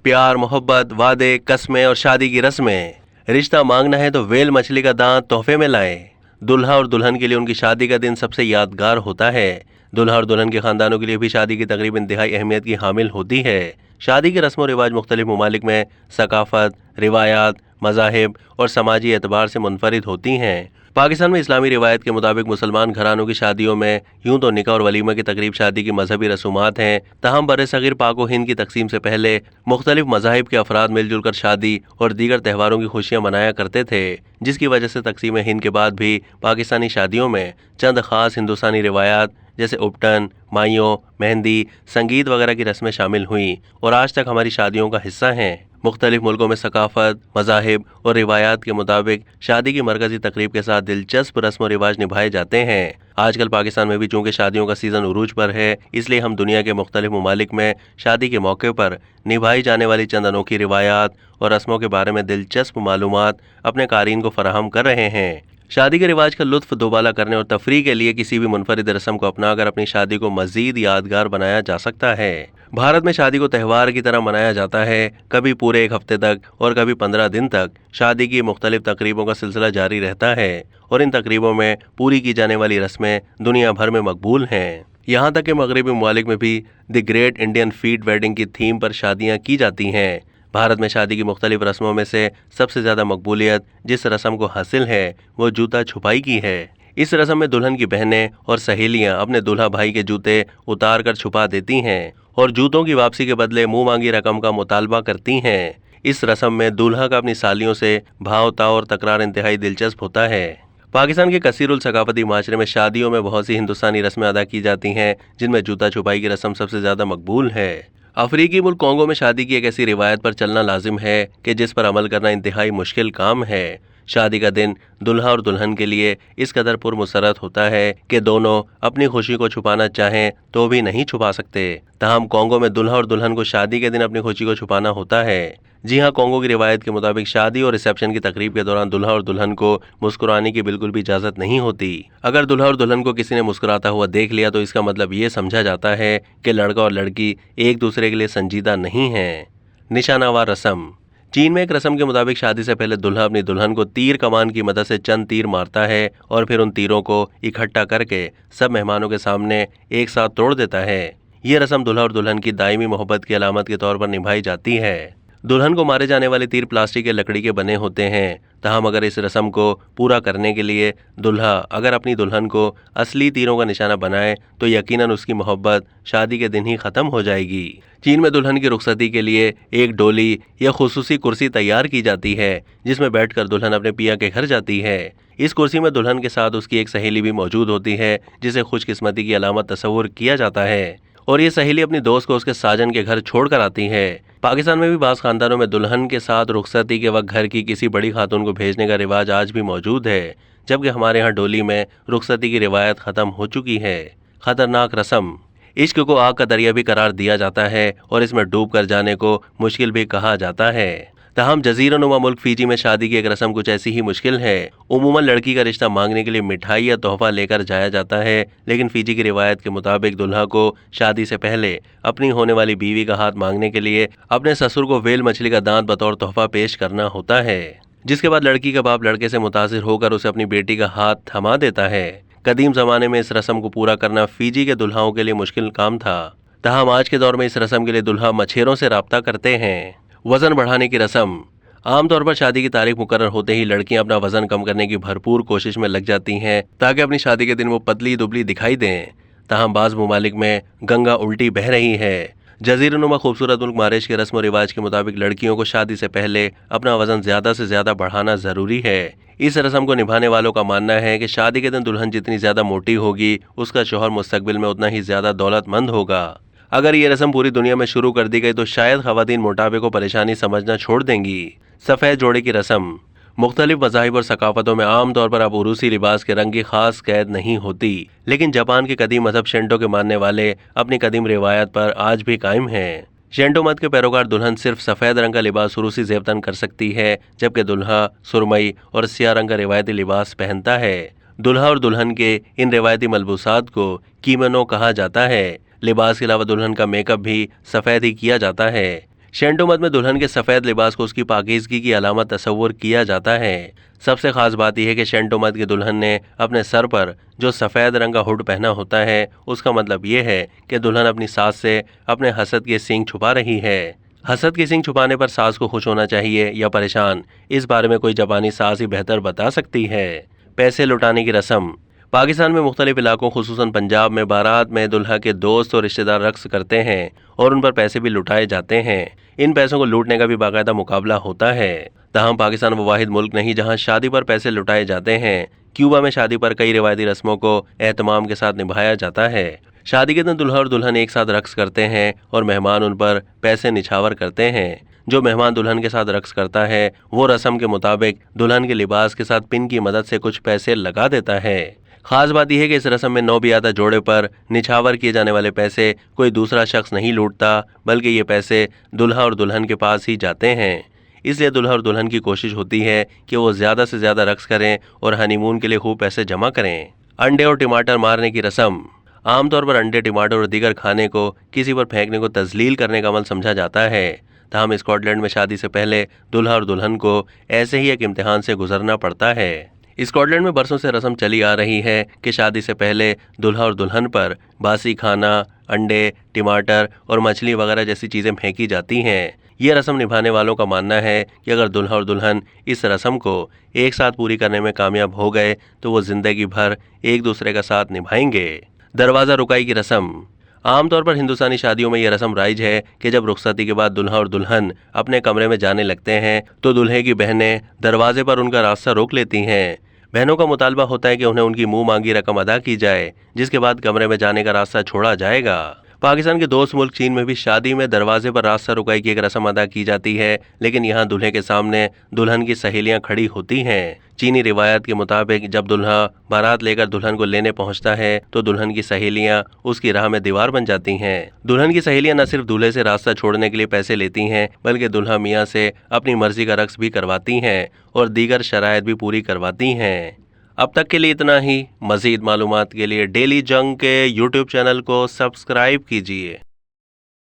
प्यार, मोहब्बत, वादे, कस्में और शादी की रस्में। रिश्ता मांगना है तो वेल मछली का दांत तोहफे में लाएं। दुल्हा और दुल्हन के लिए उनकी शादी का दिन सबसे यादगार होता है। दुल्हा और दुल्हन के खानदानों के लिए भी शादी की तकरीब इंतहाई अहमियत की हामिल होती है। शादी के रस्म व रिवाज मुख्तलिफ ममालिक में सकाफत, रिवायात, मज़ाहिब और समाजी एतबार से मुनफरिद होती हैं। पाकिस्तान में इस्लामी रिवायत के मुताबिक मुसलमान घरानों की शादियों में यूं तो निकाह और वलीमा की तकरीब शादी की मजहबी रसूमात हैं, तहम बरसगीर पाक व हिंद की तकसीम से पहले मुख्तलिफ मज़ाहिब के अफराद मिलजुल कर शादी और दीगर त्योहारों की खुशियाँ मनाया करते थे, जिसकी वजह से तकसीम हिंद के बाद भी पाकिस्तानी शादियों में चंद खास हिंदुस्तानी रिवायात जैसे उपटन, माइयों, मेहंदी, संगीत वगैरह की रस्में शामिल हुई और आज तक हमारी शादियों का हिस्सा हैं। मुख्तलिफ मुल्कों में सकाफत, मज़ाहिब और रिवायात के मुताबिक शादी की मरकजी तकरीब के साथ दिलचस्प रस्म और रिवाज निभाए जाते हैं। आजकल पाकिस्तान में भी चूँकि शादियों का सीज़न उरूज पर है, इसलिए हम दुनिया के मुख्तलिफ ममालिक में शादी के मौके पर निभाई जाने वाली चंद अनोखी रिवायात और रस्मों के बारे में दिलचस्प मालूमात अपने क़ारीन को फराहम कर रहे हैं। शादी के रिवाज का लुत्फ़ दोबाला करने और तफरीह के लिए किसी भी मुनफरिद रस्म को अपनाकर अपनी शादी को मज़ीद यादगार बनाया जा सकता है। भारत में शादी को त्यौहार की तरह मनाया जाता है, कभी पूरे एक हफ्ते तक और कभी 15 दिन तक शादी की मुख्तलिफ तकरीबों का सिलसिला जारी रहता है और इन तकरीबों में पूरी की जाने वाली रस्में दुनिया भर में मकबूल हैं। यहाँ तक कि मगरबी ममालिक में भी the great Indian feet wedding की थीम पर शादियाँ की जाती हैं। भारत में शादी की मुख्तलिफ रस्मों में से सबसे ज़्यादा मकबूलियत जिस रस्म को हासिल है वो जूता छुपाई की है। इस रस्म में दुल्हन की बहनें और सहेलियां अपने दूल्हा भाई के जूते उतार कर छुपा देती हैं और जूतों की वापसी के बदले मुंह मांगी रकम का मुतालबा करती हैं। इस रस्म में दूल्हा का अपनी सालियों से भाव ताव और तकरार इंतहाई दिलचस्प होता है। पाकिस्तान के कसीरुल सकाफती माशरे में शादियों में बहुत सी हिंदुस्तानी रस्में अदा की जाती हैं, जिनमें जूता छुपाई की रस्म सबसे ज़्यादा मकबूल है। अफ्रीकी मुल्क कॉन्गो में शादी की एक ऐसी रिवायत पर चलना लाजिम है कि जिस पर अमल करना इंतहाई मुश्किल काम है। शादी का दिन दुल्हा और दुल्हन के लिए इस कदर पुरमसरत होता है कि दोनों अपनी खुशी को छुपाना चाहें तो भी नहीं छुपा सकते। तहम कॉन्गो में दुल्हा और दुल्हन को शादी के दिन अपनी खुशी को छुपाना होता है। जी हाँ, कॉन्गो की रिवायत के मुताबिक शादी और रिसेप्शन की तकरीब के दौरान दुल्हा और दुल्हन को मुस्कुराने की बिल्कुल भी इजाज़त नहीं होती। अगर दुल्हा और दुल्हन को किसी ने मुस्कुराता हुआ देख लिया तो इसका मतलब ये समझा जाता है कि लड़का और लड़की एक दूसरे के लिए संजीदा नहीं हैं। निशानावार रस्म। चीन में एक रस्म के मुताबिक शादी से पहले दुल्हा अपनी दुल्हन को तीर कमान की मदद से चंद तीर मारता है और फिर उन तीरों को इकट्ठा करके सब मेहमानों के सामने एक साथ तोड़ देता है। ये रस्म दुल्हा और दुल्हन की दायमी मोहब्बत की अलामत के तौर पर निभाई जाती है। दुल्हन को मारे जाने वाले तीर प्लास्टिक के लकड़ी के बने होते हैं। तहम अगर इस रस्म को पूरा करने के लिए दुल्हा अगर अपनी दुल्हन को असली तीरों का निशाना बनाए तो यकीनन उसकी मोहब्बत शादी के दिन ही ख़त्म हो जाएगी। चीन में दुल्हन की रुखसती के लिए एक डोली या खुसूसी कुर्सी तैयार की जाती है, जिसमें बैठकर दुल्हन अपने पिया के घर जाती है। इस कुर्सी में दुल्हन के साथ उसकी एक सहेली भी मौजूद होती है, जिसे खुशकिस्मती की अलामत तस्वुर किया जाता है और ये सहेली अपनी दोस्त को उसके साजन के घर छोड़कर आती है। पाकिस्तान में भी बाज़ खानदानों में दुल्हन के साथ रुखसती के वक्त घर की किसी बड़ी खातून को भेजने का रिवाज आज भी मौजूद है, जबकि हमारे यहाँ डोली में रुखसती की रिवायत ख़त्म हो चुकी है। ख़तरनाक रस्म। इश्क को आग का दरिया भी करार दिया जाता है और इसमें डूब कर जाने को मुश्किल भी कहा जाता है। तहम जजीरानुमा मुल्क फीजी में शादी की एक रस्म कुछ ऐसी ही मुश्किल है। उमूमन लड़की का रिश्ता मांगने के लिए मिठाई या तोहफा लेकर जाया जाता है, लेकिन फीजी की रिवायत के मुताबिक दुल्हा को शादी से पहले अपनी होने वाली बीवी का हाथ मांगने के लिए अपने ससुर को वेल मछली का दांत बतौर तोहफा पेश करना होता है, जिसके बाद लड़की का बाप लड़के से मुतासिर होकर उसे अपनी बेटी का हाथ थमा देता है। कदीम ज़माने में इस रस्म को पूरा करना फीजी के दुल्हाओं के लिए मुश्किल काम था। तहम आज के दौर में इस रस्म के लिए दुल्हा मछेरों से राब्ता करते हैं। वज़न बढ़ाने की रस्म। आमतौर पर शादी की तारीख मुकर्रर होते ही लड़कियां अपना वजन कम करने की भरपूर कोशिश में लग जाती हैं ताकि अपनी शादी के दिन वो पतली दुबली दिखाई दें। तहम बाज़ ममालिक में गंगा उल्टी बह रही है। जजीरानुमा खूबसूरत मुल्क मारिश के रस्म व रिवाज के मुताबिक लड़कियों को शादी से पहले अपना वजन ज़्यादा से ज़्यादा बढ़ाना ज़रूरी है। इस रस्म को निभाने वालों का मानना है कि शादी के दिन दुल्हन जितनी ज़्यादा मोटी होगी उसका शौहर मुस्तकबिल में उतना ही ज़्यादा दौलतमंद होगा। अगर ये रस्म पूरी दुनिया में शुरू कर दी गई तो शायद ख़वातीन मोटापे को परेशानी समझना छोड़ देंगी। सफ़ेद जोड़े की रस्म। मुख्तलिफ मज़ाहिब और सकाफ़तों में आम तौर पर अब उरूसी लिबास के रंग की खास कैद नहीं होती, लेकिन जापान के कदीम मजहब शेंटो के मानने वाले अपनी कदीम रिवायत पर आज भी कायम हैं। शेंटो मत के पैरोकार दुल्हन सिर्फ सफ़ेद रंग का लिबास उरूसी ज़ेबतन कर सकती है, जबकि दुल्हा सुरमई और सियाह रंग का रिवायती लिबास पहनता है। दुल्हा और दुल्हन के इन रिवायती मलबूसात को कीमोनो कहा जाता है। लिबास के अलावा दुल्हन का मेकअप भी सफ़ेद ही किया जाता है। शेंटो मत में दुल्हन के सफेद लिबास को उसकी पाकीज़गी की अलामत तस्वुर किया जाता है। सबसे खास बात यह है कि शेंटो मत की दुल्हन ने अपने सर पर जो सफ़ेद रंग का हुड पहना होता है, उसका मतलब ये है कि दुल्हन अपनी सास से अपने हसद के सींग छुपा रही है। हसद की सींग छुपाने पर सास को खुश होना चाहिए या परेशान, इस बारे में कोई जापानी सास ही बेहतर बता सकती है। पैसे लुटाने की रस्म। पाकिस्तान में मुख्तलिफ इलाकों खुसूसन पंजाब में बारात में दुल्हा के दोस्त और रिश्तेदार रक्स करते हैं और उन पर पैसे भी लुटाए जाते हैं। इन पैसों को लूटने का भी बाकायदा मुकाबला होता है। तहम पाकिस्तान वो वाहिद मुल्क नहीं जहां शादी पर पैसे लुटाए जाते हैं। क्यूबा में शादी पर कई रिवायती रस्मों को एहतमाम के साथ निभाया जाता है। शादी के दिन दुल्हा और दुल्हन एक साथ रक्स करते हैं और मेहमान उन पर पैसे निछावर करते हैं। जो मेहमान दुल्हन के साथ रक्स करता है वो रस्म के मुताबिक दुल्हन के लिबास के साथ पिन की मदद से कुछ पैसे लगा देता है। खास बात यह है कि इस रस्म में नौबियादा जोड़े पर निछावर किए जाने वाले पैसे कोई दूसरा शख्स नहीं लूटता, बल्कि ये पैसे दुल्हा और दुल्हन के पास ही जाते हैं। इसलिए दुल्हा और दुल्हन की कोशिश होती है कि वो ज़्यादा से ज़्यादा रक्स करें और हनीमून के लिए खूब पैसे जमा करें। अंडे और टमाटर मारने की रस्म। आमतौर पर अंडे, टमाटर और दीगर खाने को किसी पर फेंकने को तजलील करने का अमल समझा जाता है। तहम स्कॉटलैंड में शादी से पहले दुल्हा और दुल्हन को ऐसे ही एक इम्तिहान से गुजरना पड़ता है। स्कॉटलैंड में बरसों से रस्म चली आ रही है कि शादी से पहले दुल्हा और दुल्हन पर बासी खाना, अंडे, टमाटर और मछली वगैरह जैसी चीज़ें फेंकी जाती हैं। ये रस्म निभाने वालों का मानना है कि अगर दुल्हा और दुल्हन इस रस्म को एक साथ पूरी करने में कामयाब हो गए तो वो जिंदगी भर एक दूसरे का साथ निभाएंगे। दरवाज़ा रुकाई की रस्म। आमतौर पर हिंदुस्तानी शादियों में यह रस्म राइज है कि जब रुखसती के बाद दुल्हा और दुल्हन अपने कमरे में जाने लगते हैं तो दूल्हे की बहनें दरवाजे पर उनका रास्ता रोक लेती हैं। बहनों का मुतालबा होता है कि उन्हें उनकी मुंह मांगी रकम अदा की जाए, जिसके बाद कमरे में जाने का रास्ता छोड़ा जाएगा। पाकिस्तान के दोस्त मुल्क चीन में भी शादी में दरवाजे पर रास्ता रुकाई की एक रस्म अदा की जाती है, लेकिन यहाँ दूल्हे के सामने दुल्हन की सहेलियाँ खड़ी होती हैं। चीनी रिवायत के मुताबिक जब दुल्हा बारात लेकर दुल्हन को लेने पहुंचता है तो दुल्हन की सहेलियां उसकी राह में दीवार बन जाती हैं। दुल्हन की सहेलियां न सिर्फ दूल्हे से रास्ता छोड़ने के लिए पैसे लेती हैं, बल्कि दुल्हा मियां से अपनी मर्जी का रक्स भी करवाती हैं और दीगर शराइत भी पूरी करवाती हैं। अब तक के लिए इतना ही। मज़ीद मालूमात के लिए डेली जंग के YouTube चैनल को सब्सक्राइब कीजिए।